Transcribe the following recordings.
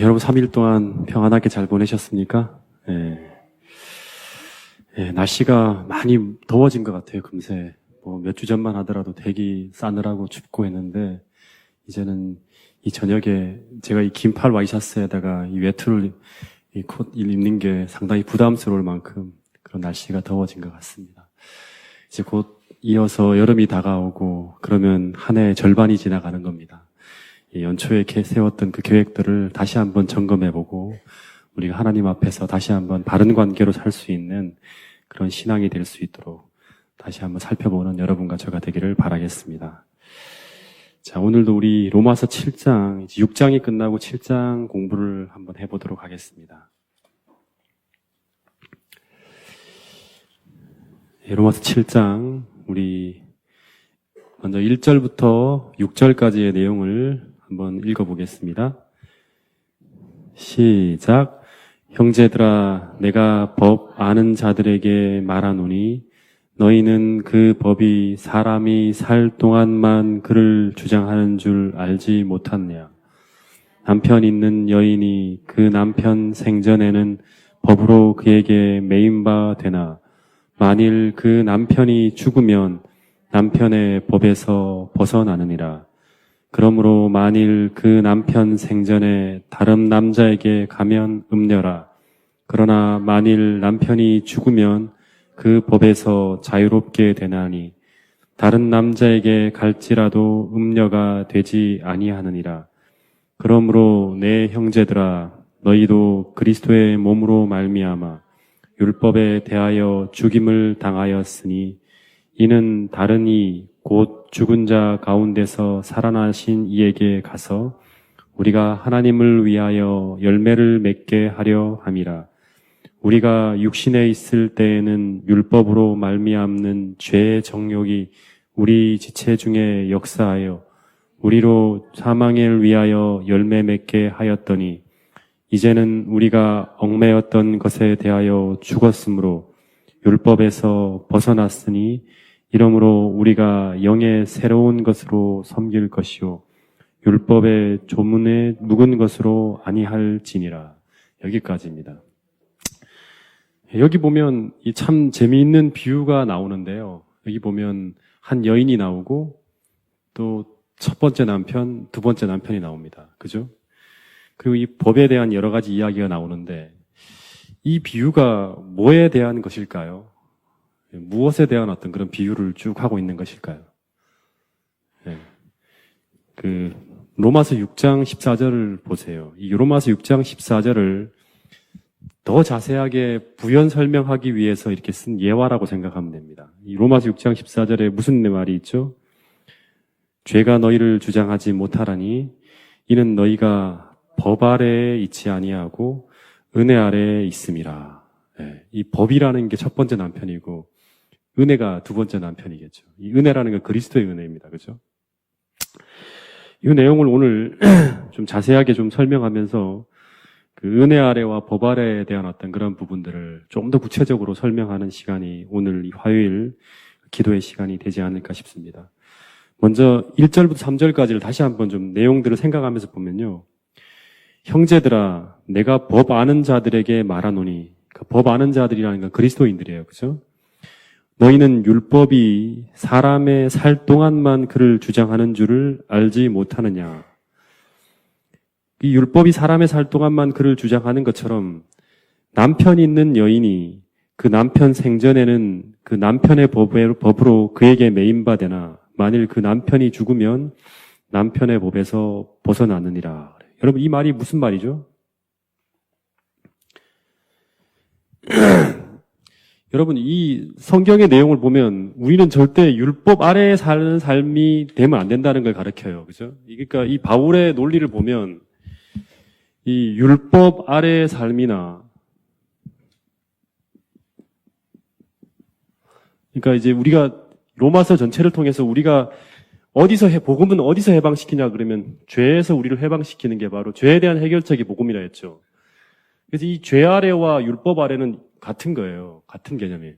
여러분 3일 동안 평안하게 잘 보내셨습니까? 날씨가 많이 더워진 것 같아요, 금세. 몇 주 전만 하더라도 되게 싸늘하고 춥고 했는데, 이제는 이 저녁에 제가 이 긴팔 와이셔츠에다가 이 외투를 이 콧 입는 게 상당히 부담스러울 만큼 그런 날씨가 더워진 것 같습니다. 이제 곧 이어서 여름이 다가오고, 그러면 한 해의 절반이 지나가는 겁니다. 연초에 세웠던 그 계획들을 다시 한번 점검해보고 우리가 하나님 앞에서 다시 한번 바른 관계로 살 수 있는 그런 신앙이 될 수 있도록 다시 한번 살펴보는 여러분과 저가 되기를 바라겠습니다. 자, 오늘도 우리 로마서 7장, 6장이 끝나고 7장 공부를 한번 해보도록 하겠습니다. 로마서 7장, 우리 먼저 1절부터 6절까지의 내용을 한번 읽어보겠습니다. 시작. 형제들아, 내가 법 아는 자들에게 말하노니 너희는 그 법이 사람이 살 동안만 그를 주장하는 줄 알지 못하느냐. 남편 있는 여인이 그 남편 생전에는 법으로 그에게 매인바 되나 만일 그 남편이 죽으면 남편의 법에서 벗어나느니라. 그러므로 만일 그 남편 생전에 다른 남자에게 가면 음녀라. 그러나 만일 남편이 죽으면 그 법에서 자유롭게 되나니 다른 남자에게 갈지라도 음녀가 되지 아니하느니라. 그러므로 내 형제들아, 너희도 그리스도의 몸으로 말미암아 율법에 대하여 죽임을 당하였으니 이는 다른 이 곧 죽은 자 가운데서 살아나신 이에게 가서 우리가 하나님을 위하여 열매를 맺게 하려 함이라. 우리가 육신에 있을 때에는 율법으로 말미암는 죄의 정욕이 우리 지체 중에 역사하여 우리로 사망을 위하여 열매 맺게 하였더니 이제는 우리가 얽매였던 것에 대하여 죽었으므로 율법에서 벗어났으니 이러므로 우리가 영의 새로운 것으로 섬길 것이요 율법의 조문에 묵은 것으로 아니할지니라. 여기까지입니다. 여기 보면 이 참 재미있는 비유가 나오는데요. 여기 보면 한 여인이 나오고 또 첫 번째 남편, 두 번째 남편이 나옵니다. 그죠? 그리고 이 법에 대한 여러 가지 이야기가 나오는데 이 비유가 뭐에 대한 것일까요? 무엇에 대한 어떤 그런 비유를 쭉 하고 있는 것일까요? 로마서 6장 14절을 보세요. 이 로마서 6장 14절을 더 자세하게 부연 설명하기 위해서 이렇게 쓴 예화라고 생각하면 됩니다. 이 로마서 6장 14절에 무슨 말이 있죠? 죄가 너희를 주장하지 못하라니 이는 너희가 법 아래에 있지 아니하고 은혜 아래에 있음이라. 이 법이라는 게 첫 번째 남편이고 은혜가 두 번째 남편이겠죠. 이 은혜라는 건 그리스도의 은혜입니다. 그렇죠? 이 내용을 오늘 좀 자세하게 좀 설명하면서 그 은혜 아래와 법 아래에 대한 어떤 그런 부분들을 좀 더 구체적으로 설명하는 시간이 오늘 이 화요일 기도의 시간이 되지 않을까 싶습니다. 먼저 1절부터 3절까지를 다시 한번 좀 내용들을 생각하면서 보면요. 형제들아, 내가 법 아는 자들에게 말하노니, 그 법 아는 자들이라는 건 그리스도인들이에요. 그죠? 너희는 율법이 사람의 살 동안만 그를 주장하는 줄을 알지 못하느냐. 이 율법이 사람의 살 동안만 그를 주장하는 것처럼 남편 있는 여인이 그 남편 생전에는 그 남편의 법으로 그에게 매인바 되나 만일 그 남편이 죽으면 남편의 법에서 벗어나느니라. 여러분 이 말이 무슨 말이죠? 여러분 이 성경의 내용을 보면 우리는 절대 율법 아래에 사는 삶이 되면 안 된다는 걸 가르쳐요. 그죠? 그러니까 이 바울의 논리를 보면 이 율법 아래의 삶이나 그러니까 이제 우리가 로마서 전체를 통해서 우리가 복음은 어디서 해방시키냐 그러면 죄에서 우리를 해방시키는 게 바로 죄에 대한 해결책이 복음이라 했죠. 그래서 이 죄 아래와 율법 아래는 같은 거예요. 같은 개념이에요.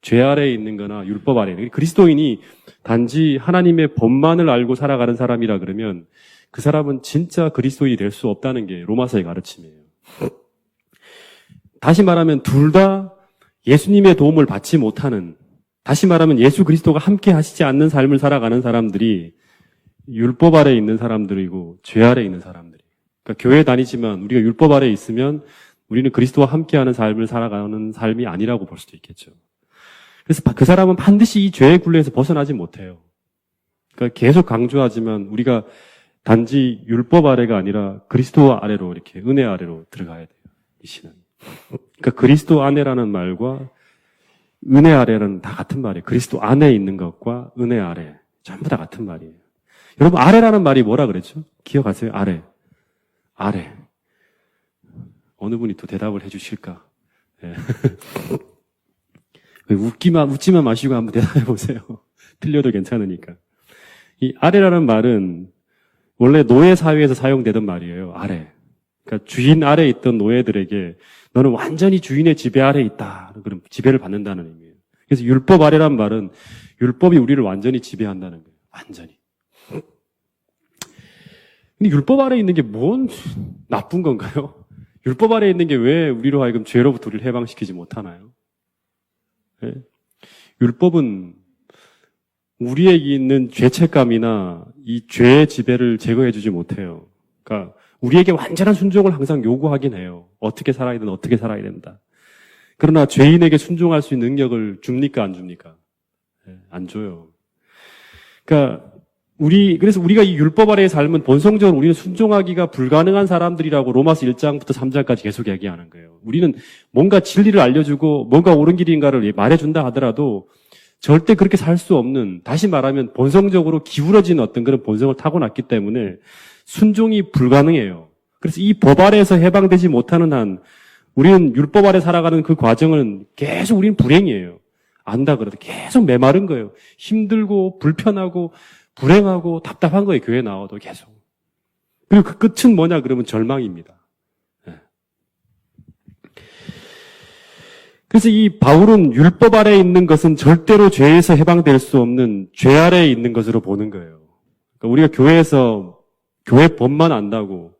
죄 아래에 있는 거나 율법 아래에. 그리스도인이 단지 하나님의 법만을 알고 살아가는 사람이라 그러면 그 사람은 진짜 그리스도인이 될 수 없다는 게 로마서의 가르침이에요. 다시 말하면 둘 다 예수님의 도움을 받지 못하는, 다시 말하면 예수 그리스도가 함께 하시지 않는 삶을 살아가는 사람들이 율법 아래에 있는 사람들이고 죄 아래에 있는 사람들이. 그러니까 교회 다니지만 우리가 율법 아래에 있으면 우리는 그리스도와 함께하는 삶을 살아가는 삶이 아니라고 볼 수도 있겠죠. 그래서 그 사람은 반드시 이 죄의 굴레에서 벗어나지 못해요. 그러니까 계속 강조하지만 우리가 단지 율법 아래가 아니라 그리스도 아래로 이렇게 은혜 아래로 들어가야 돼요. 이 신앙이. 그러니까 그리스도 안에라는 말과 은혜 아래는 다 같은 말이에요. 그리스도 안에 있는 것과 은혜 아래 전부 다 같은 말이에요. 여러분 아래라는 말이 뭐라 그랬죠? 기억하세요? 아래. 아래. 어느 분이 또 대답을 해주실까? 네. 웃지만 마시고 한번 대답해 보세요. 틀려도 괜찮으니까. 이 아래라는 말은 원래 노예 사회에서 사용되던 말이에요. 아래. 그러니까 주인 아래에 있던 노예들에게 너는 완전히 주인의 지배 아래에 있다. 그럼 지배를 받는다는 의미예요. 그래서 율법 아래란 말은 율법이 우리를 완전히 지배한다는 거예요. 완전히. 근데 율법 아래에 있는 게 뭔 나쁜 건가요? 율법 아래에 있는 게 왜 우리로 하여금 죄로부터 우리를 해방시키지 못하나요? 네? 율법은 우리에게 있는 죄책감이나 이 죄의 지배를 제거해주지 못해요. 그러니까 우리에게 완전한 순종을 항상 요구하긴 해요. 어떻게 살아야 된다, 어떻게 살아야 된다. 그러나 죄인에게 순종할 수 있는 능력을 줍니까, 안 줍니까? 네, 안 줘요. 그러니까 그래서 우리가 이 율법 아래의 삶은 본성적으로 우리는 순종하기가 불가능한 사람들이라고 로마서 1장부터 3장까지 계속 얘기하는 거예요. 우리는 뭔가 진리를 알려주고 뭔가 옳은 길인가를 말해준다 하더라도 절대 그렇게 살 수 없는, 다시 말하면 본성적으로 기울어진 어떤 그런 본성을 타고났기 때문에 순종이 불가능해요. 그래서 이 법 아래에서 해방되지 못하는 한 우리는 율법 아래 살아가는 그 과정은 계속 우리는 불행이에요. 안다 그래도 계속 메마른 거예요. 힘들고 불편하고 불행하고 답답한 거예요. 교회 나와도 계속. 그리고 그 끝은 뭐냐 그러면 절망입니다. 네. 그래서 이 바울은 율법 아래에 있는 것은 절대로 죄에서 해방될 수 없는 죄 아래에 있는 것으로 보는 거예요. 그러니까 우리가 교회에서 교회 법만 안다고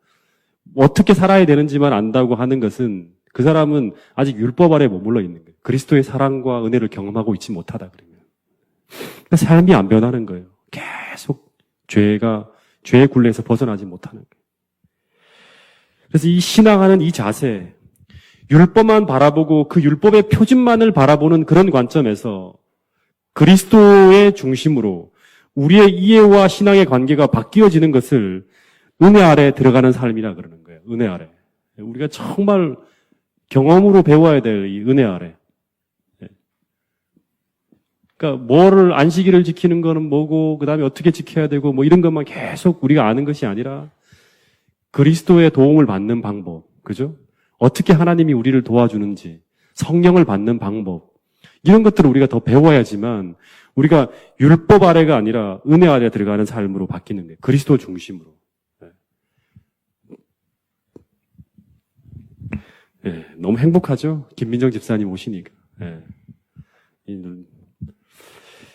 어떻게 살아야 되는지만 안다고 하는 것은 그 사람은 아직 율법 아래에 머물러 있는 거예요. 그리스도의 사랑과 은혜를 경험하고 있지 못하다 그러면. 그러니까 삶이 안 변하는 거예요. 계속 죄의 굴레에서 벗어나지 못하는 거예요. 그래서 이 신앙하는 이 자세, 율법만 바라보고 그 율법의 표준만을 바라보는 그런 관점에서 그리스도의 중심으로 우리의 이해와 신앙의 관계가 바뀌어지는 것을 은혜 아래 들어가는 삶이라 그러는 거예요. 은혜 아래. 우리가 정말 경험으로 배워야 될 이 은혜 아래. 그러니까 뭐를 안식일을 지키는 거는 뭐고 그다음에 어떻게 지켜야 되고 뭐 이런 것만 계속 우리가 아는 것이 아니라 그리스도의 도움을 받는 방법. 그죠? 어떻게 하나님이 우리를 도와주는지, 성령을 받는 방법. 이런 것들을 우리가 더 배워야지만 우리가 율법 아래가 아니라 은혜 아래에 들어가는 삶으로 바뀌는 거예요. 그리스도 중심으로. 네, 너무 행복하죠? 김민정 집사님 오시니까. 네.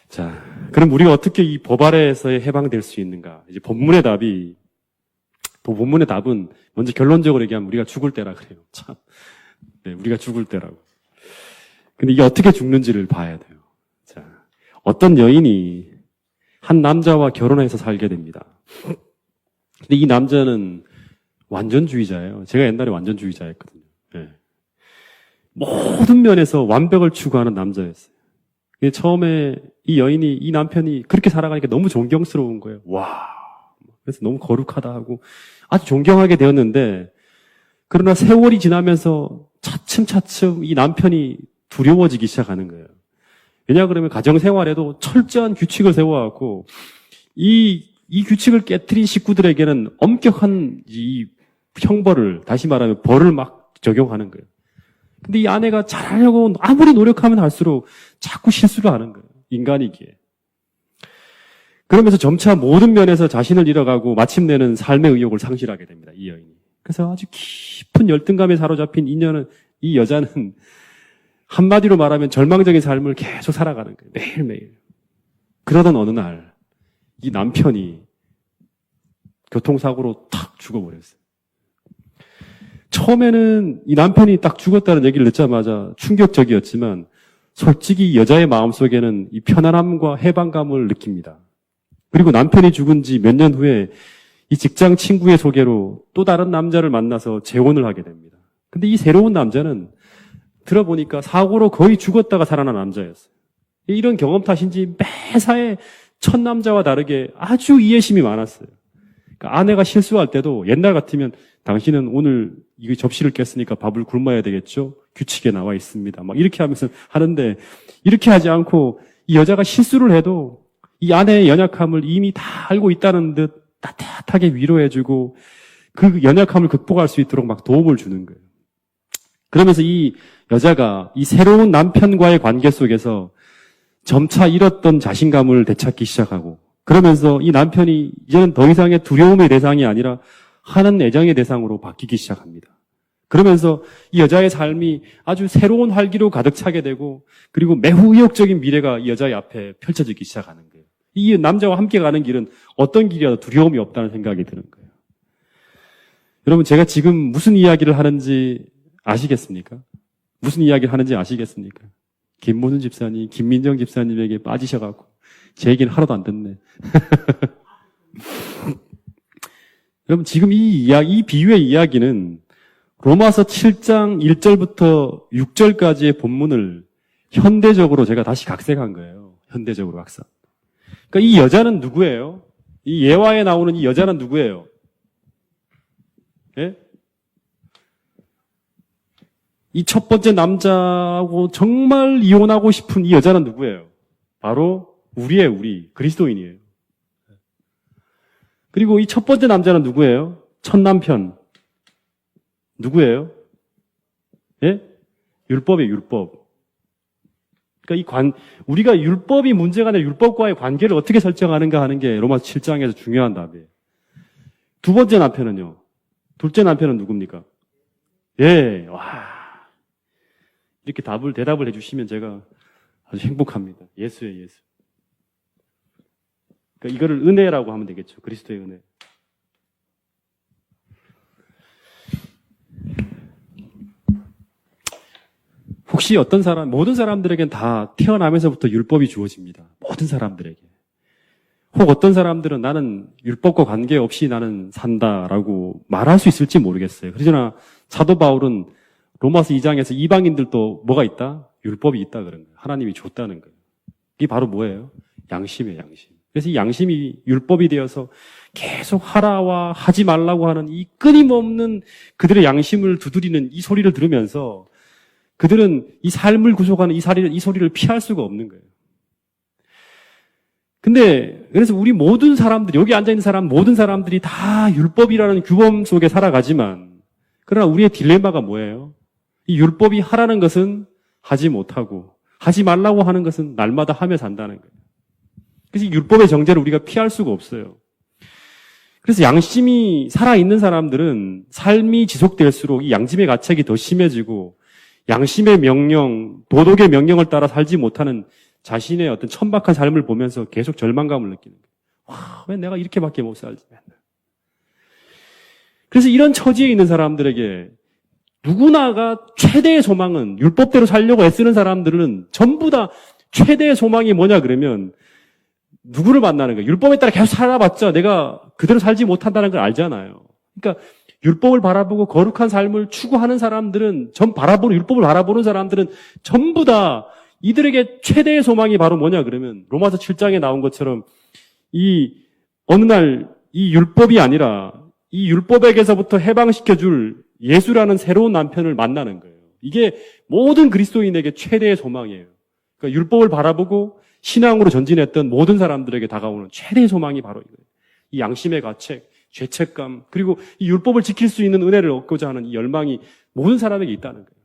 자, 그럼 우리가 어떻게 이 법 아래에서 해방될 수 있는가? 이제 본문의 답은 먼저 결론적으로 얘기하면 우리가 죽을 때라 그래요. 참. 네, 우리가 죽을 때라고. 근데 이게 어떻게 죽는지를 봐야 돼요. 자, 어떤 여인이 한 남자와 결혼해서 살게 됩니다. 근데 이 남자는 완전주의자예요. 제가 옛날에 완전주의자였거든요. 네. 모든 면에서 완벽을 추구하는 남자였어요. 근데 처음에 이 남편이 그렇게 살아가니까 너무 존경스러운 거예요. 와. 그래서 너무 거룩하다 하고 아주 존경하게 되었는데, 그러나 세월이 지나면서 차츰차츰 이 남편이 두려워지기 시작하는 거예요. 왜냐 그러면 가정생활에도 철저한 규칙을 세워갖고 이 규칙을 깨트린 식구들에게는 엄격한 이 형벌을, 다시 말하면 벌을 막 적용하는 거예요. 근데 이 아내가 잘하려고 아무리 노력하면 할수록 자꾸 실수를 하는 거예요. 인간이기에. 그러면서 점차 모든 면에서 자신을 잃어가고 마침내는 삶의 의욕을 상실하게 됩니다. 이 여인이. 그래서 아주 깊은 열등감에 사로잡힌 이 여자는 한마디로 말하면 절망적인 삶을 계속 살아가는 거예요. 매일매일. 그러던 어느 날 이 남편이 교통사고로 탁 죽어버렸어요. 처음에는 이 남편이 딱 죽었다는 얘기를 듣자마자 충격적이었지만 솔직히 여자의 마음속에는 이 편안함과 해방감을 느낍니다. 그리고 남편이 죽은 지 몇 년 후에 이 직장 친구의 소개로 또 다른 남자를 만나서 재혼을 하게 됩니다. 근데 이 새로운 남자는 들어보니까 사고로 거의 죽었다가 살아난 남자였어요. 이런 경험 탓인지 매사에 첫 남자와 다르게 아주 이해심이 많았어요. 그러니까 아내가 실수할 때도 옛날 같으면 당신은 오늘 이 접시를 깼으니까 밥을 굶어야 되겠죠? 규칙에 나와 있습니다. 막 이렇게 하면서 하는데 이렇게 하지 않고 이 여자가 실수를 해도 이 아내의 연약함을 이미 다 알고 있다는 듯 따뜻하게 위로해주고 그 연약함을 극복할 수 있도록 막 도움을 주는 거예요. 그러면서 이 여자가 이 새로운 남편과의 관계 속에서 점차 잃었던 자신감을 되찾기 시작하고 그러면서 이 남편이 이제는 더 이상의 두려움의 대상이 아니라 하는 애정의 대상으로 바뀌기 시작합니다. 그러면서 이 여자의 삶이 아주 새로운 활기로 가득 차게 되고 그리고 매우 의욕적인 미래가 이 여자의 앞에 펼쳐지기 시작하는 거예요. 이 남자와 함께 가는 길은 어떤 길이라도 두려움이 없다는 생각이 드는 거예요. 여러분 제가 지금 무슨 이야기를 하는지 아시겠습니까? 무슨 이야기를 하는지 아시겠습니까? 김모순 집사님, 김민정 집사님에게 빠지셔가지고 제 얘기는 하나도 안 듣네. 여러분 지금 이 비유의 이야기는 로마서 7장 1절부터 6절까지의 본문을 현대적으로 제가 다시 각색한 거예요. 현대적으로 각색. 그러니까 이 여자는 누구예요? 이 예화에 나오는 이 여자는 누구예요? 예? 이 첫 번째 남자하고 정말 이혼하고 싶은 이 여자는 누구예요? 바로 우리 그리스도인이에요. 그리고 이 첫 번째 남자는 누구예요? 첫 남편. 누구예요? 예? 율법이에요, 율법. 그러니까 우리가 율법이 문제가 아니라 율법과의 관계를 어떻게 설정하는가 하는 게 로마서 7장에서 중요한 답이에요. 두 번째 남편은요? 둘째 남편은 누굽니까? 예, 와. 이렇게 대답을 해주시면 제가 아주 행복합니다. 예수예요, 예수. 그러니까 이거를 은혜라고 하면 되겠죠. 그리스도의 은혜. 혹시 모든 사람들에겐 다 태어나면서부터 율법이 주어집니다. 모든 사람들에게. 혹 어떤 사람들은 나는 율법과 관계없이 나는 산다라고 말할 수 있을지 모르겠어요. 그러나 사도 바울은 로마서 2장에서 이방인들도 뭐가 있다? 율법이 있다 그런 거예요. 하나님이 줬다는 거예요. 이게 바로 뭐예요? 양심이에요, 양심. 그래서 이 양심이 율법이 되어서 계속 하라와 하지 말라고 하는 이 끊임없는 그들의 양심을 두드리는 이 소리를 들으면서 그들은 이 삶을 구속하는 이 소리를 피할 수가 없는 거예요. 근데 그래서 우리 모든 사람들, 여기 앉아있는 사람 모든 사람들이 다 율법이라는 규범 속에 살아가지만 그러나 우리의 딜레마가 뭐예요? 이 율법이 하라는 것은 하지 못하고 하지 말라고 하는 것은 날마다 하며 산다는 거예요. 그래서 이 율법의 정죄를 우리가 피할 수가 없어요. 그래서 양심이 살아있는 사람들은 삶이 지속될수록 이 양심의 가책이 더 심해지고 양심의 명령, 도덕의 명령을 따라 살지 못하는 자신의 어떤 천박한 삶을 보면서 계속 절망감을 느끼는 거예요. 와, 왜 내가 이렇게밖에 못 살지? 그래서 이런 처지에 있는 사람들에게 누구나가 최대의 소망은 율법대로 살려고 애쓰는 사람들은 전부 다 최대의 소망이 뭐냐 그러면 누구를 만나는 거예요? 율법에 따라 계속 살아봤자 내가 그대로 살지 못한다는 걸 알잖아요. 그러니까 율법을 바라보고 거룩한 삶을 추구하는 사람들은 율법을 바라보는 사람들은 전부 다 이들에게 최대의 소망이 바로 뭐냐 그러면 로마서 7장에 나온 것처럼 어느 날 이 율법이 아니라 이 율법에게서부터 해방시켜줄 예수라는 새로운 남편을 만나는 거예요. 이게 모든 그리스도인에게 최대의 소망이에요. 그러니까 율법을 바라보고 신앙으로 전진했던 모든 사람들에게 다가오는 최대의 소망이 바로 이거예요. 이 양심의 가책, 죄책감, 그리고 이 율법을 지킬 수 있는 은혜를 얻고자 하는 이 열망이 모든 사람에게 있다는 거예요.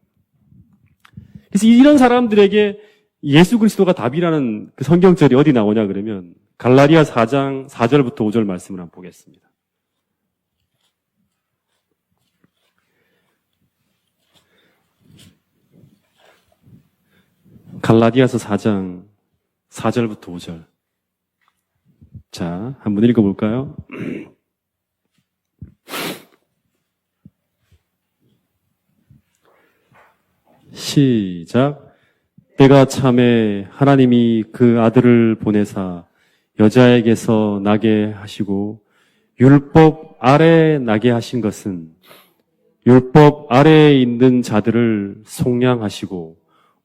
그래서 이런 사람들에게 예수 그리스도가 답이라는 그 성경절이 어디 나오냐 그러면 갈라디아 4장 4절부터 5절 말씀을 한번 보겠습니다. 갈라디아서 4장 4절부터 5절. 자, 한번 읽어볼까요? 시작. 때가 참에 하나님이 그 아들을 보내사 여자에게서 나게 하시고 율법 아래 나게 하신 것은 율법 아래에 있는 자들을 속량하시고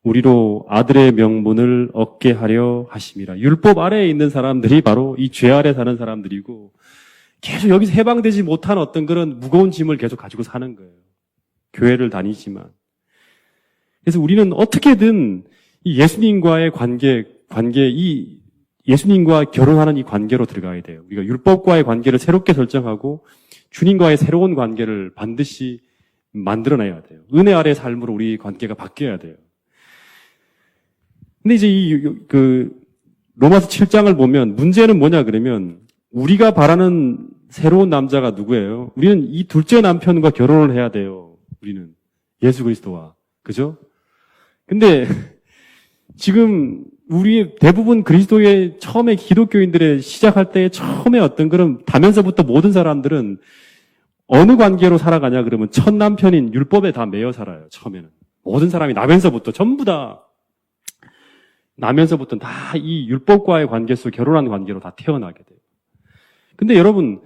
우리로 아들의 명분을 얻게 하려 하심이라. 율법 아래에 있는 사람들이 바로 이 죄 아래 사는 사람들이고 계속 여기서 해방되지 못한 어떤 그런 무거운 짐을 계속 가지고 사는 거예요. 교회를 다니지만. 그래서 우리는 어떻게든 이 예수님과의 이 예수님과 결혼하는 이 관계로 들어가야 돼요. 우리가 율법과의 관계를 새롭게 설정하고 주님과의 새로운 관계를 반드시 만들어내야 돼요. 은혜 아래의 삶으로 우리 관계가 바뀌어야 돼요. 근데 이제 로마서 7장을 보면 문제는 뭐냐 그러면 우리가 바라는 새로운 남자가 누구예요? 우리는 이 둘째 남편과 결혼을 해야 돼요. 우리는 예수 그리스도와. 그죠? 근데 지금 우리 대부분 그리스도의 처음에 기독교인들의 시작할 때 처음에 어떤 그런 다면서부터 모든 사람들은 어느 관계로 살아가냐 그러면 첫 남편인 율법에 다 매여 살아요. 처음에는. 모든 사람이 나면서부터 전부 다 나면서부터 다 이 율법과의 관계 속 결혼한 관계로 다 태어나게 돼요. 근데 여러분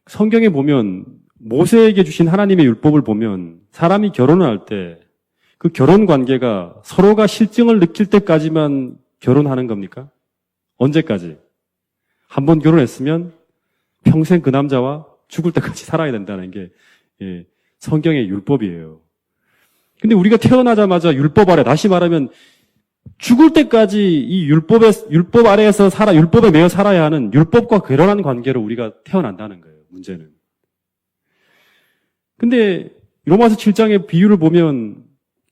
성경에 보면 모세에게 주신 하나님의 율법을 보면 사람이 결혼을 할 때 그 결혼 관계가 서로가 실증을 느낄 때까지만 결혼하는 겁니까? 언제까지? 한 번 결혼했으면 평생 그 남자와 죽을 때까지 살아야 된다는 게 성경의 율법이에요. 근데 우리가 태어나자마자 율법 아래, 다시 말하면 죽을 때까지 이 율법 아래에서 율법에 매여 살아야 하는 율법과 결혼한 관계로 우리가 태어난다는 거예요, 문제는. 근데 로마서 7장의 비유를 보면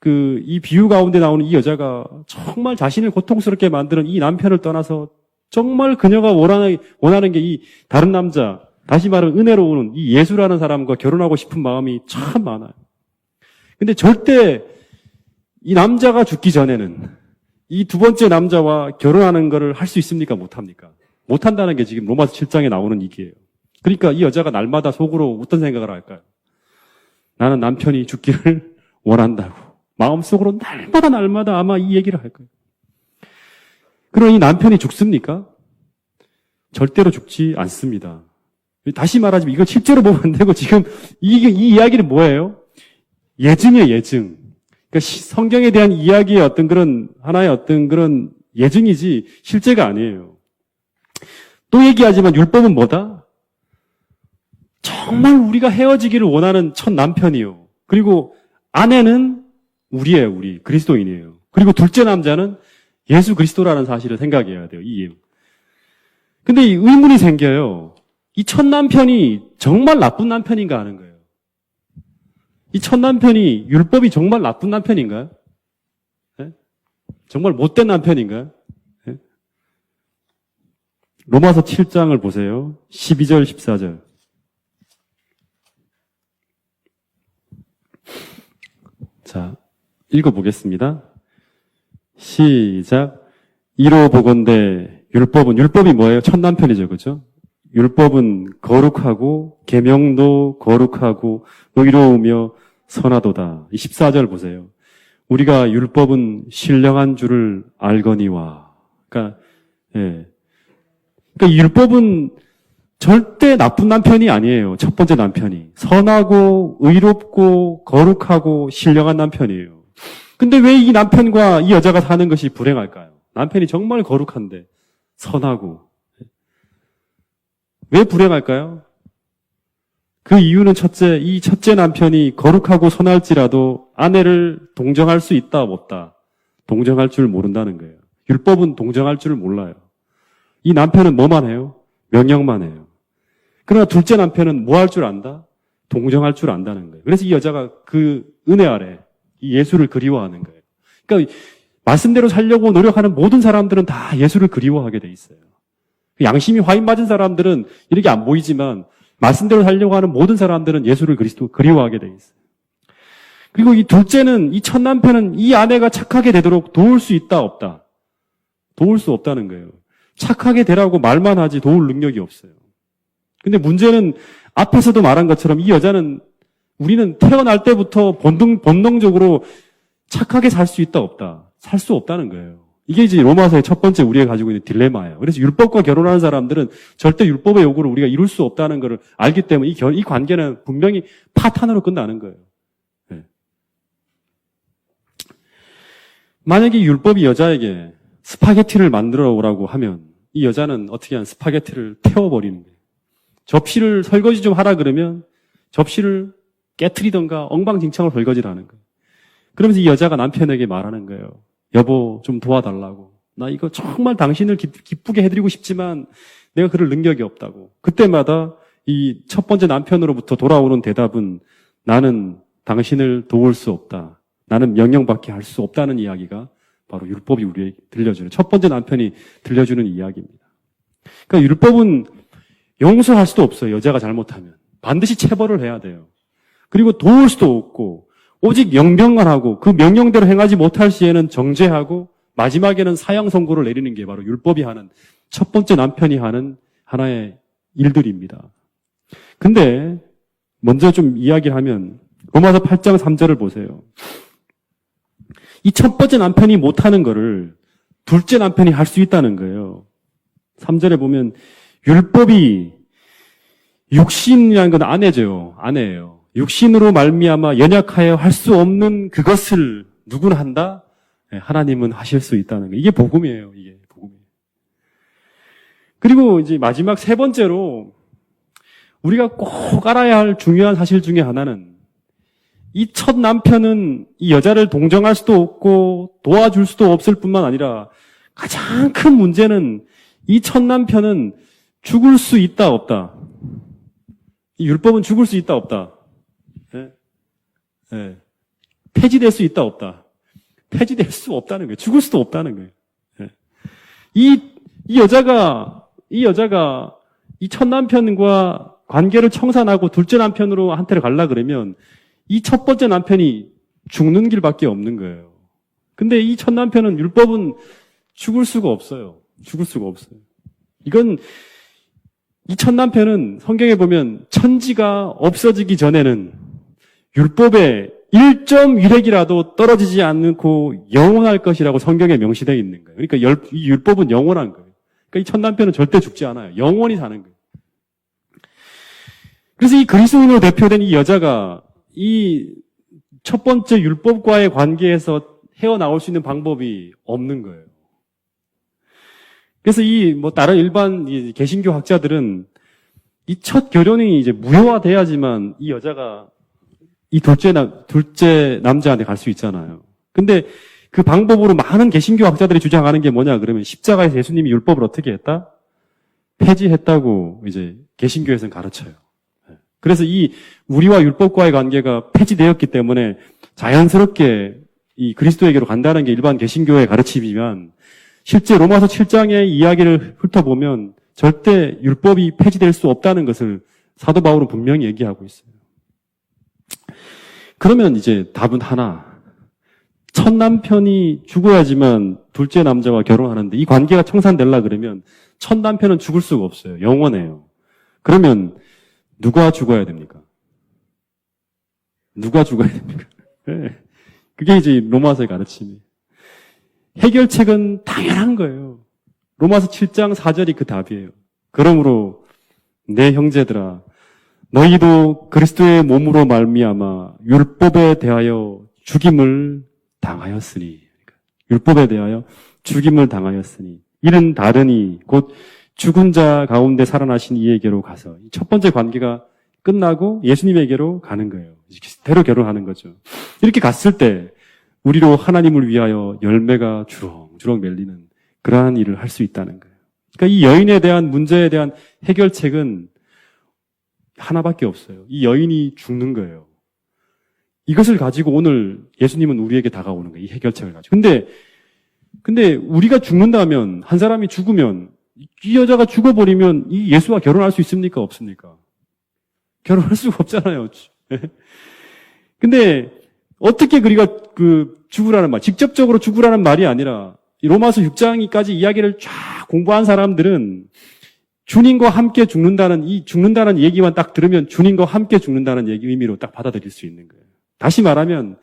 이 비유 가운데 나오는 이 여자가 정말 자신을 고통스럽게 만드는 이 남편을 떠나서 정말 그녀가 원하는 게 이 다른 남자, 다시 말하면 은혜로운 이 예수라는 사람과 결혼하고 싶은 마음이 참 많아요. 근데 절대 이 남자가 죽기 전에는 이 두 번째 남자와 결혼하는 것을 할 수 있습니까? 못합니까? 못한다는 게 지금 로마서 7장에 나오는 얘기예요. 그러니까 이 여자가 날마다 속으로 어떤 생각을 할까요? 나는 남편이 죽기를 원한다고. 마음속으로 날마다 아마 이 얘기를 할 거예요. 그럼 이 남편이 죽습니까? 절대로 죽지 않습니다. 다시 말하자면 이거 실제로 보면 안 되고 지금 이 이야기는 뭐예요? 예증이에요, 예증. 그러니까 성경에 대한 이야기의 어떤 그런 하나의 어떤 그런 예증이지 실제가 아니에요. 또 얘기하지만 율법은 뭐다? 정말 우리가 헤어지기를 원하는 첫 남편이요. 그리고 아내는 우리예요, 우리. 그리스도인이에요. 그리고 둘째 남자는 예수 그리스도라는 사실을 생각해야 돼요, 이 이유. 근데 이 의문이 생겨요. 이 첫 남편이 정말 나쁜 남편인가 하는 거예요. 이 첫 남편이 율법이 정말 나쁜 남편인가요? 네? 정말 못된 남편인가요? 네? 로마서 7장을 보세요. 12절, 14절. 자, 읽어보겠습니다. 시작. 이로 보건대 율법이 뭐예요? 첫 남편이죠, 그죠? 율법은 거룩하고 계명도 거룩하고 의로우며 선하도다. 이 14절 보세요. 우리가 율법은 신령한 줄을 알거니와. 그러니까 율법은 절대 나쁜 남편이 아니에요. 첫 번째 남편이. 선하고 의롭고 거룩하고 신령한 남편이에요. 근데 왜 이 남편과 이 여자가 사는 것이 불행할까요? 남편이 정말 거룩한데 선하고. 왜 불행할까요? 그 이유는 이 첫째 남편이 거룩하고 선할지라도 아내를 동정할 수 있다, 없다. 동정할 줄 모른다는 거예요. 율법은 동정할 줄 몰라요. 이 남편은 뭐만 해요? 명령만 해요. 그러나 둘째 남편은 뭐 할 줄 안다? 동정할 줄 안다는 거예요. 그래서 이 여자가 그 은혜 아래 이 예수를 그리워하는 거예요. 그러니까 말씀대로 살려고 노력하는 모든 사람들은 다 예수를 그리워하게 돼 있어요. 양심이 화인 맞은 사람들은 이렇게 안 보이지만 말씀대로 살려고 하는 모든 사람들은 예수를 그리워하게 돼 있어요. 그리고 이 둘째는 이 첫 남편은 이 아내가 착하게 되도록 도울 수 있다, 없다? 도울 수 없다는 거예요. 착하게 되라고 말만 하지 도울 능력이 없어요. 근데 문제는 앞에서도 말한 것처럼 이 여자는 우리는 태어날 때부터 본능적으로 착하게 살 수 있다, 없다? 살 수 없다는 거예요. 이게 이제 로마서의 첫 번째 우리가 가지고 있는 딜레마예요. 그래서 율법과 결혼하는 사람들은 절대 율법의 요구를 우리가 이룰 수 없다는 것을 알기 때문에 이 관계는 분명히 파탄으로 끝나는 거예요. 네. 만약에 율법이 여자에게 스파게티를 만들어 오라고 하면 이 여자는 어떻게 하면 스파게티를 태워버리는 거예요. 접시를 설거지 좀 하라 그러면 접시를 깨트리던가 엉망진창으로 설거지를 하는 거예요. 그러면서 이 여자가 남편에게 말하는 거예요. 여보, 좀 도와달라고. 나 이거 정말 당신을 기쁘게 해드리고 싶지만 내가 그럴 능력이 없다고. 그때마다 이 첫 번째 남편으로부터 돌아오는 대답은 나는 당신을 도울 수 없다. 나는 명령밖에 할 수 없다는 이야기가 바로 율법이 우리에게 들려주는 첫 번째 남편이 들려주는 이야기입니다. 그러니까 율법은 용서할 수도 없어요. 여자가 잘못하면. 반드시 체벌을 해야 돼요. 그리고 도울 수도 없고 오직 명령만 하고 그 명령대로 행하지 못할 시에는 정죄하고 마지막에는 사형 선고를 내리는 게 바로 율법이 하는 첫 번째 남편이 하는 하나의 일들입니다. 근데 먼저 좀 이야기를 하면 로마서 8장 3절을 보세요. 이 첫 번째 남편이 못하는 거를 둘째 남편이 할 수 있다는 거예요. 3절에 보면 율법이 육신이라는 건 아내죠. 아내예요. 육신으로 말미암아 연약하여 할 수 없는 그것을 누구나 한다? 하나님은 하실 수 있다는 거. 이게 복음이에요. 이게 복음이에요. 그리고 이제 마지막 세 번째로 우리가 꼭 알아야 할 중요한 사실 중에 하나는 이 첫 남편은 이 여자를 동정할 수도 없고 도와줄 수도 없을 뿐만 아니라 가장 큰 문제는 이 첫 남편은 죽을 수 있다 없다. 이 율법은 죽을 수 있다 없다. 네. 폐지될 수 있다 없다. 폐지될 수 없다는 거예요. 죽을 수도 없다는 거예요. 네. 이 여자가 이 첫 남편과 관계를 청산하고 둘째 남편으로 한테를 갈라 그러면 이 첫 번째 남편이 죽는 길밖에 없는 거예요. 근데 이 첫 남편은 율법은 죽을 수가 없어요. 죽을 수가 없어요. 이건 이 첫 남편은 성경에 보면 천지가 없어지기 전에는 율법의 1.1핵이라도 떨어지지 않고 영원할 것이라고 성경에 명시되어 있는 거예요. 그러니까 이 율법은 영원한 거예요. 그러니까 이 첫 남편은 절대 죽지 않아요. 영원히 사는 거예요. 그래서 이 그리스도인으로 대표된 이 여자가 이 첫 번째 율법과의 관계에서 헤어나올 수 있는 방법이 없는 거예요. 그래서 다른 일반 개신교 학자들은 이 첫 결혼이 이제 무효화돼야지만 이 여자가 이 둘째 남자한테 갈 수 있잖아요. 근데 그 방법으로 많은 개신교 학자들이 주장하는 게 뭐냐 그러면 십자가에서 예수님이 율법을 어떻게 했다? 폐지했다고 이제 개신교에서는 가르쳐요. 그래서 이 우리와 율법과의 관계가 폐지되었기 때문에 자연스럽게 이 그리스도에게로 간다는 게 일반 개신교의 가르침이지만 실제 로마서 7장의 이야기를 훑어보면 절대 율법이 폐지될 수 없다는 것을 사도 바울은 분명히 얘기하고 있어요. 그러면 이제 답은 하나. 첫 남편이 죽어야지만 둘째 남자와 결혼하는데 이 관계가 청산되려 그러면 첫 남편은 죽을 수가 없어요. 영원해요. 그러면 누가 죽어야 됩니까? 누가 죽어야 됩니까? 네. 그게 이제 로마서의 가르침이에요. 해결책은 당연한 거예요. 로마서 7장 4절이 그 답이에요. 그러므로 내 형제들아 너희도 그리스도의 몸으로 말미암아 율법에 대하여 죽임을 당하였으니 율법에 대하여 죽임을 당하였으니 이는 다르니 곧 죽은 자 가운데 살아나신 이에게로 가서 첫 번째 관계가 끝나고 예수님에게로 가는 거예요. 대로 결혼하는 거죠. 이렇게 갔을 때 우리로 하나님을 위하여 열매가 주렁주렁 맺리는 그러한 일을 할 수 있다는 거예요. 그러니까 이 여인에 대한 문제에 대한 해결책은 하나밖에 없어요. 이 여인이 죽는 거예요. 이것을 가지고 오늘 예수님은 우리에게 다가오는 거예요. 이 해결책을 가지고. 근데 우리가 죽는다면, 한 사람이 죽으면, 이 여자가 죽어버리면 이 예수와 결혼할 수 있습니까? 없습니까? 결혼할 수가 없잖아요. 근데 어떻게 우리가 죽으라는 말, 직접적으로 죽으라는 말이 아니라 이 로마서 6장까지 이야기를 쫙 공부한 사람들은 주님과 함께 죽는다는 얘기만 딱 들으면 주님과 함께 죽는다는 의미로 딱 받아들일 수 있는 거예요. 다시 말하면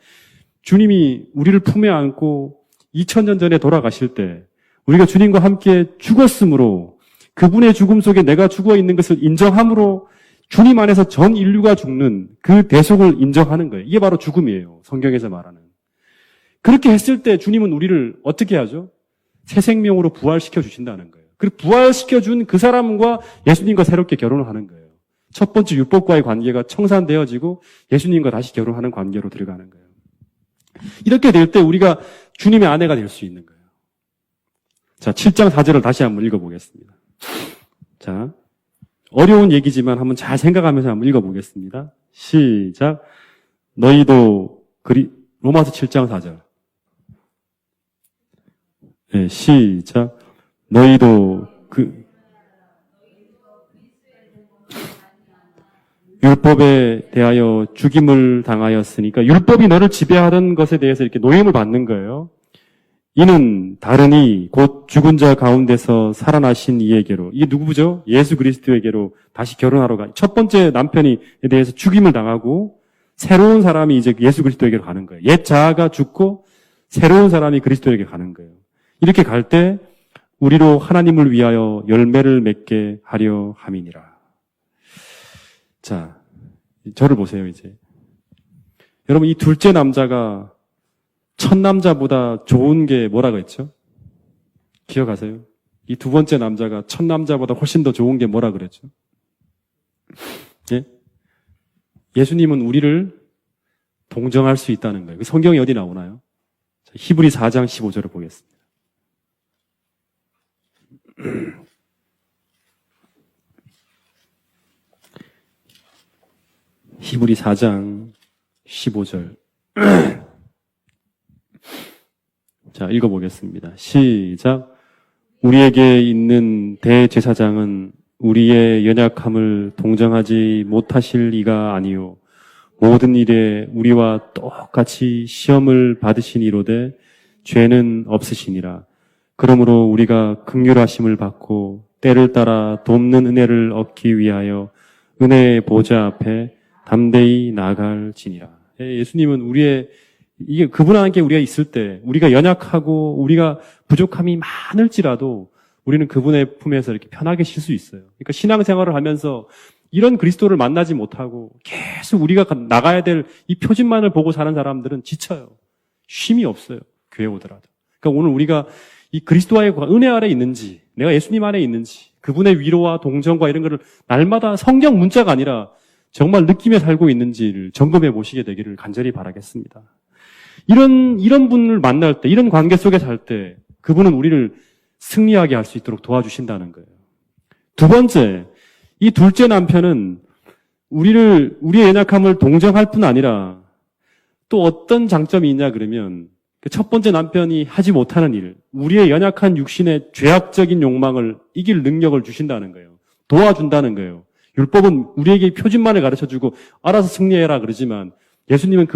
주님이 우리를 품에 안고 2000년 전에 돌아가실 때 우리가 주님과 함께 죽었으므로 그분의 죽음 속에 내가 죽어 있는 것을 인정함으로 주님 안에서 전 인류가 죽는 그 대속을 인정하는 거예요. 이게 바로 죽음이에요. 성경에서 말하는. 그렇게 했을 때 주님은 우리를 어떻게 하죠? 새 생명으로 부활시켜 주신다는 거예요. 그리고 부활시켜 준 그 사람과 예수님과 새롭게 결혼을 하는 거예요. 첫 번째 율법과의 관계가 청산되어지고 예수님과 다시 결혼하는 관계로 들어가는 거예요. 이렇게 될 때 우리가 주님의 아내가 될 수 있는 거예요. 자, 7장 4절을 다시 한번 읽어보겠습니다. 자, 어려운 얘기지만 한번 잘 생각하면서 한번 읽어보겠습니다. 시작. 너희도 로마서 7장 4절. 네, 시작. 너희도 율법에 대하여 죽임을 당하였으니까 율법이 너를 지배하던 것에 대해서 이렇게 노임을 받는 거예요. 이는 다르니 곧 죽은 자 가운데서 살아나신 이에게로. 이게 누구죠? 예수 그리스도에게로 다시 결혼하러 가. 첫 번째 남편에 대해서 죽임을 당하고 새로운 사람이 이제 예수 그리스도에게로 가는 거예요. 옛 자아가 죽고 새로운 사람이 그리스도에게 가는 거예요. 이렇게 갈 때 우리로 하나님을 위하여 열매를 맺게 하려 함이니라. 자, 저를 보세요, 이제. 여러분, 이 둘째 남자가 첫 남자보다 좋은 게 뭐라고 했죠? 기억하세요? 이 두 번째 남자가 첫 남자보다 훨씬 더 좋은 게 뭐라 그랬죠? 예? 예수님은 우리를 동정할 수 있다는 거예요. 성경이 어디 나오나요? 자, 히브리 4장 15절을 보겠습니다. 히브리 4장 15절. 자, 읽어보겠습니다. 시작. 우리에게 있는 대제사장은 우리의 연약함을 동정하지 못하실 이가 아니요 모든 일에 우리와 똑같이 시험을 받으신 이로되 죄는 없으시니라. 그러므로 우리가 긍휼하심을 받고 때를 따라 돕는 은혜를 얻기 위하여 은혜의 보좌 앞에 담대히 나아갈지니라. 예수님은 이게 그분 함께 우리가 있을 때 우리가 연약하고 우리가 부족함이 많을지라도 우리는 그분의 품에서 이렇게 편하게 쉴 수 있어요. 그러니까 신앙생활을 하면서 이런 그리스도를 만나지 못하고 계속 우리가 나가야 될 이 표진만을 보고 사는 사람들은 지쳐요. 쉼이 없어요. 교회 오더라도. 그러니까 오늘 우리가 이 그리스도와의 은혜 아래 있는지, 내가 예수님 안에 있는지, 그분의 위로와 동정과 이런 거를 날마다 성경 문자가 아니라 정말 느끼며 살고 있는지를 점검해 보시게 되기를 간절히 바라겠습니다. 이런 분을 만날 때, 이런 관계 속에 살 때, 그분은 우리를 승리하게 할 수 있도록 도와주신다는 거예요. 두 번째, 이 둘째 남편은 우리의 연약함을 동정할 뿐 아니라 또 어떤 장점이 있냐 그러면 첫 번째 남편이 하지 못하는 일, 우리의 연약한 육신의 죄악적인 욕망을 이길 능력을 주신다는 거예요. 도와준다는 거예요. 율법은 우리에게 표준만을 가르쳐주고 알아서 승리해라 그러지만 예수님은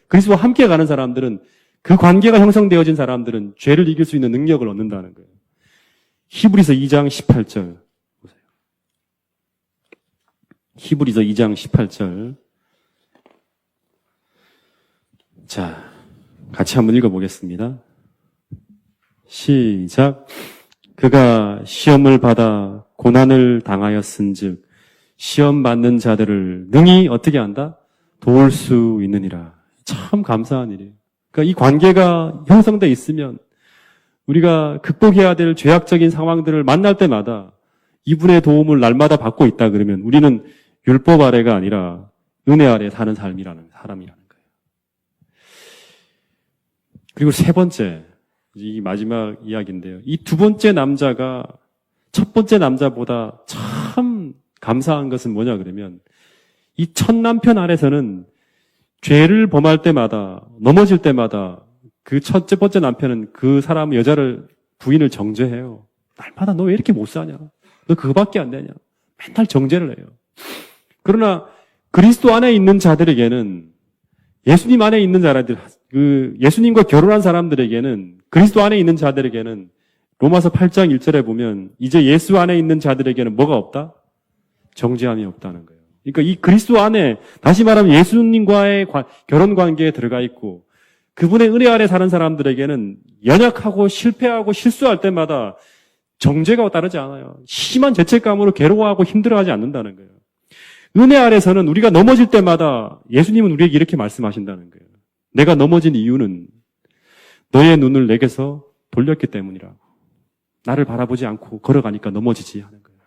그리스도와 함께 가는 사람들은 그 관계가 형성되어진 사람들은 죄를 이길 수 있는 능력을 얻는다는 거예요. 히브리서 2장 18절 보세요. 히브리서 2장 18절. 자, 같이 한번 읽어보겠습니다. 시작. 그가 시험을 받아 고난을 당하였은즉 시험 받는 자들을 능히 어떻게 한다? 도울 수 있느니라. 참 감사한 일이에요. 그러니까 이 관계가 형성돼 있으면 우리가 극복해야 될 죄악적인 상황들을 만날 때마다 이분의 도움을 날마다 받고 있다 그러면 우리는 율법 아래가 아니라 은혜 아래 사는 사람이라는 거예요. 그리고 세 번째, 이 마지막 이야기인데요. 이 두 번째 남자가 첫 번째 남자보다 참 감사한 것은 뭐냐 그러면 이 첫 남편 안에서는 죄를 범할 때마다 넘어질 때마다 그 첫째 번째 남편은 그 사람 부인을 정죄해요. 날마다 너 왜 이렇게 못 사냐? 너 그거밖에 안 되냐? 맨날 정죄를 해요. 그러나 그리스도 안에 있는 자들에게는 예수님 안에 있는 자들, 예수님과 결혼한 사람들에게는 그리스도 안에 있는 자들에게는 로마서 8장 1절에 보면 이제 예수 안에 있는 자들에게는 뭐가 없다? 정죄함이 없다는 거예요. 그러니까 이 그리스도 안에 다시 말하면 예수님과의 결혼 관계에 들어가 있고 그분의 은혜 아래 사는 사람들에게는 연약하고 실패하고 실수할 때마다 정죄가 따르지 않아요. 심한 죄책감으로 괴로워하고 힘들어하지 않는다는 거예요. 은혜 아래서는 우리가 넘어질 때마다 예수님은 우리에게 이렇게 말씀하신다는 거예요. 내가 넘어진 이유는 너의 눈을 내게서 돌렸기 때문이라고. 나를 바라보지 않고 걸어가니까 넘어지지 하는 거예요.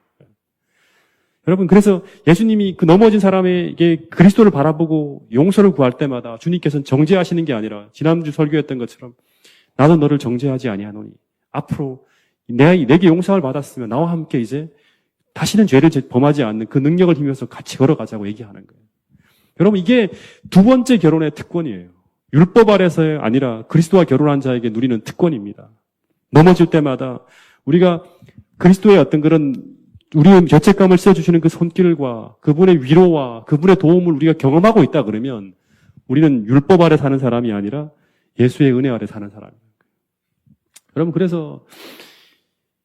여러분, 그래서 예수님이 그 넘어진 사람에게 그리스도를 바라보고 용서를 구할 때마다 주님께서는 정죄하시는 게 아니라 지난주 설교했던 것처럼 나도 너를 정죄하지 아니하노니 앞으로 내게 용서를 받았으면 나와 함께 이제 다시는 죄를 범하지 않는 그 능력을 힘입어서 같이 걸어가자고 얘기하는 거예요. 여러분, 이게 두 번째 결혼의 특권이에요. 율법 아래서의 아니라 그리스도와 결혼한 자에게 누리는 특권입니다. 넘어질 때마다 우리가 그리스도의 어떤 그런 우리의 죄책감을 씌워주시는 그 손길과 그분의 위로와 그분의 도움을 우리가 경험하고 있다 그러면 우리는 율법 아래 사는 사람이 아니라 예수의 은혜 아래 사는 사람입니다. 여러분, 그래서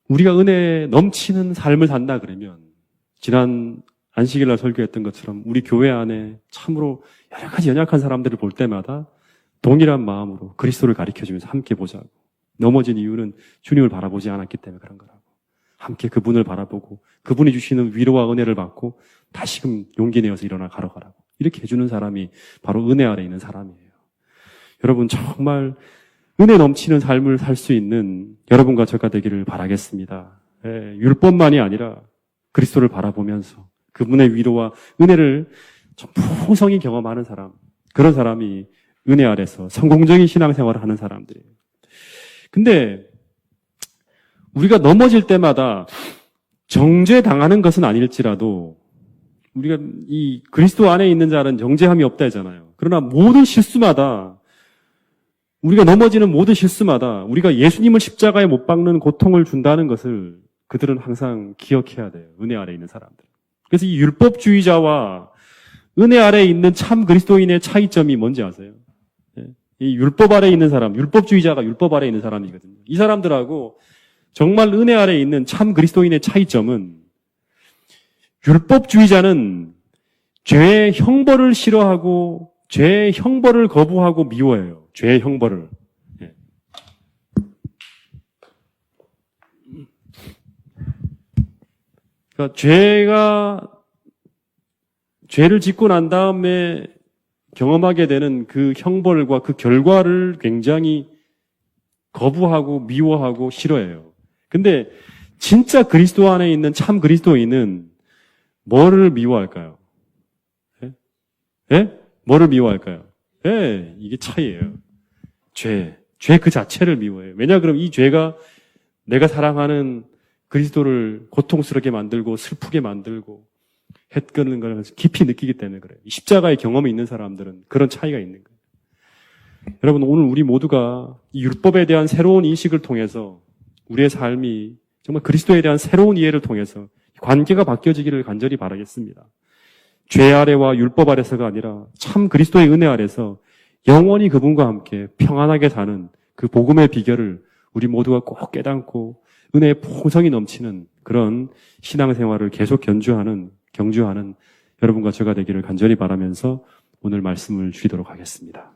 우리가 은혜에 넘치는 삶을 산다 그러면 지난 안식일날 설교했던 것처럼 우리 교회 안에 참으로 여러 가지 연약한 사람들을 볼 때마다 동일한 마음으로 그리스도를 가리켜주면서 함께 보자고. 넘어진 이유는 주님을 바라보지 않았기 때문에 그런 거라고. 함께 그분을 바라보고 그분이 주시는 위로와 은혜를 받고 다시금 용기 내어서 일어나 가라고. 이렇게 해주는 사람이 바로 은혜 아래 있는 사람이에요. 여러분, 정말 은혜 넘치는 삶을 살 수 있는 여러분과 저가 되기를 바라겠습니다. 율법만이 아니라 그리스도를 바라보면서 그분의 위로와 은혜를 좀 풍성히 경험하는 사람, 그런 사람이 은혜 아래서 성공적인 신앙생활을 하는 사람들이에요. 근데 우리가 넘어질 때마다 정죄당하는 것은 아닐지라도 우리가 이 그리스도 안에 있는 자는 정죄함이 없다 했잖아요. 그러나 모든 실수마다 우리가 넘어지는 모든 실수마다 우리가 예수님을 십자가에 못 박는 고통을 준다는 것을 그들은 항상 기억해야 돼요. 은혜 아래 있는 사람들. 그래서 이 율법주의자와 은혜 아래 있는 참 그리스도인의 차이점이 뭔지 아세요? 이 율법 아래 있는 사람, 율법주의자가 율법 아래 있는 사람이거든요. 이 사람들하고 정말 은혜 아래 있는 참 그리스도인의 차이점은 율법주의자는 죄의 형벌을 싫어하고 죄의 형벌을 거부하고 미워해요. 죄의 형벌을. 그러니까 죄를 짓고 난 다음에 경험하게 되는 그 형벌과 그 결과를 굉장히 거부하고 미워하고 싫어해요. 근데 진짜 그리스도 안에 있는 참 그리스도인은 뭐를 미워할까요? 뭐를 미워할까요? 이게 차이예요. 죄 그 자체를 미워해요. 왜냐 그럼 이 죄가 내가 사랑하는 그리스도를 고통스럽게 만들고 슬프게 만들고 헷끄는 걸 깊이 느끼기 때문에 그래요. 십자가의 경험이 있는 사람들은 그런 차이가 있는 거예요. 여러분, 오늘 우리 모두가 이 율법에 대한 새로운 인식을 통해서 우리의 삶이 정말 그리스도에 대한 새로운 이해를 통해서 관계가 바뀌어지기를 간절히 바라겠습니다. 죄 아래와 율법 아래서가 아니라 참 그리스도의 은혜 아래서 영원히 그분과 함께 평안하게 사는 그 복음의 비결을 우리 모두가 꼭 깨닫고 은혜의 풍성이 넘치는 그런 신앙생활을 계속 경주하는 여러분과 저가 되기를 간절히 바라면서 오늘 말씀을 드리도록 하겠습니다.